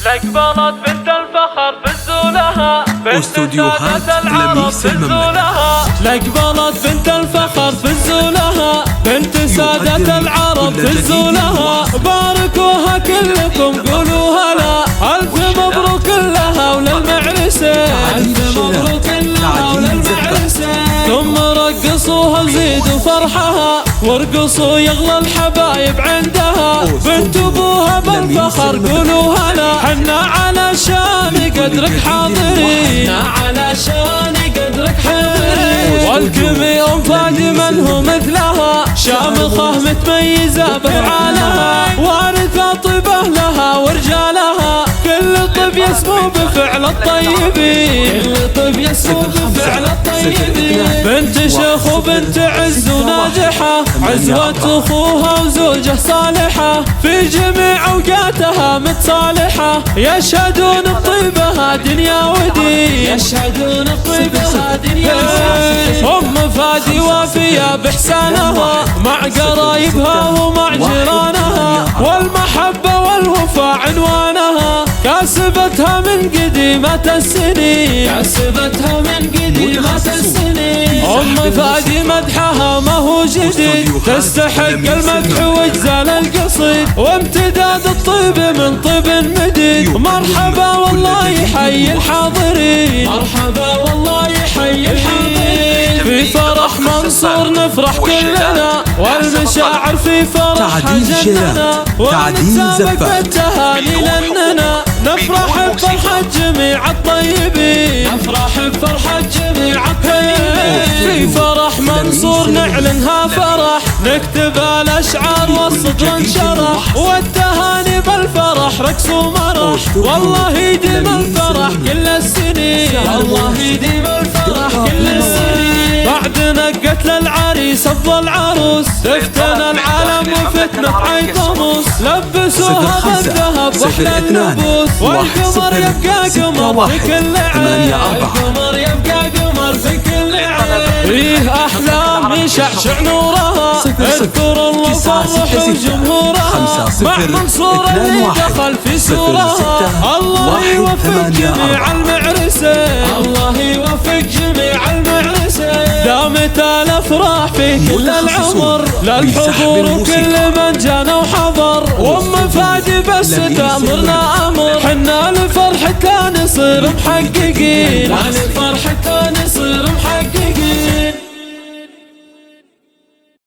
لقبلت بنت الفخر فزولها استوديوهات لميس المملكة. لقبلت بنت الفخر فزولها بنت سادة العرب فزولها. باركوها كلكم قولوها لا ألف مبروك لها وللمعرسة ألف مبروك لها وللمعرسة. ثم رقصوها وزيدوا فرحها وارقصوا يغلى الحبايب عندها. بنت ابوها بالفخر قولوها لا حنا علشان قدرك حاضرين علشان قدرك حاضرين. والكمي ام فاطمة هو مثلها شامخة متميزة بافعالها وارثة طيبة لها ورجالها. كل طب يسمو بفعل الطيبين كل طب يسمو بفعل الطيبين. بنت شيخ وبنت عز وناجحة عزوة اخوها وزوجه صالحة في جميع اوقاتها متصالحة. يشهدون بطيبها دنيا ودين يشهدون بطيبها دنيا ودين. ام فادي وافية باحسانها مع قرايبها ومع جيرانها والمحبة والوفاء عنوانها. كاسبتها من قديمة السنين كاسبتها من قديمة السنين. ام فادي مدحها ما هو جديد تستحق المدح واجزال القصيد وامتداد الطيب من طيب مديد. مرحبا والله يحيي الحاضرين مرحبا والله يحيي الحاضرين. في فرح منصور نفرح كلنا والمشاعر في فرح جننا ونتسابق بالتهاني لأننا نفرح بفرحة جميع الطيبين نفرح بفرحة جميع الطيبين. في فرح منصور نعلنها فرح نكتب الأشعار والصدر انشرح والتهاني بالفرح رقص ومرح. والله يديم الفرح كل السنين والله يديم الفرح كل السنين. بعد نقت للعريس افضل عروس تفتن العالم وفتنة عيطموس. لبسوها بالذهب واحلى النبوس والقمر يبقى قمر في كل عين القمر يبقى قمر في كل عين. فيه احلام يشعشع نورها اذكر الله فرح جمهورها مع منصور اللي دخل في سورها. الله يوفق جميع المعرسة الله يوفق جميع المعرسة. دامت الافراح في كل العمر للحضور وكل من جانا وحضر. وام فادي بس تامرنا امر حنا لفرحتها نصير محققين لفرحتها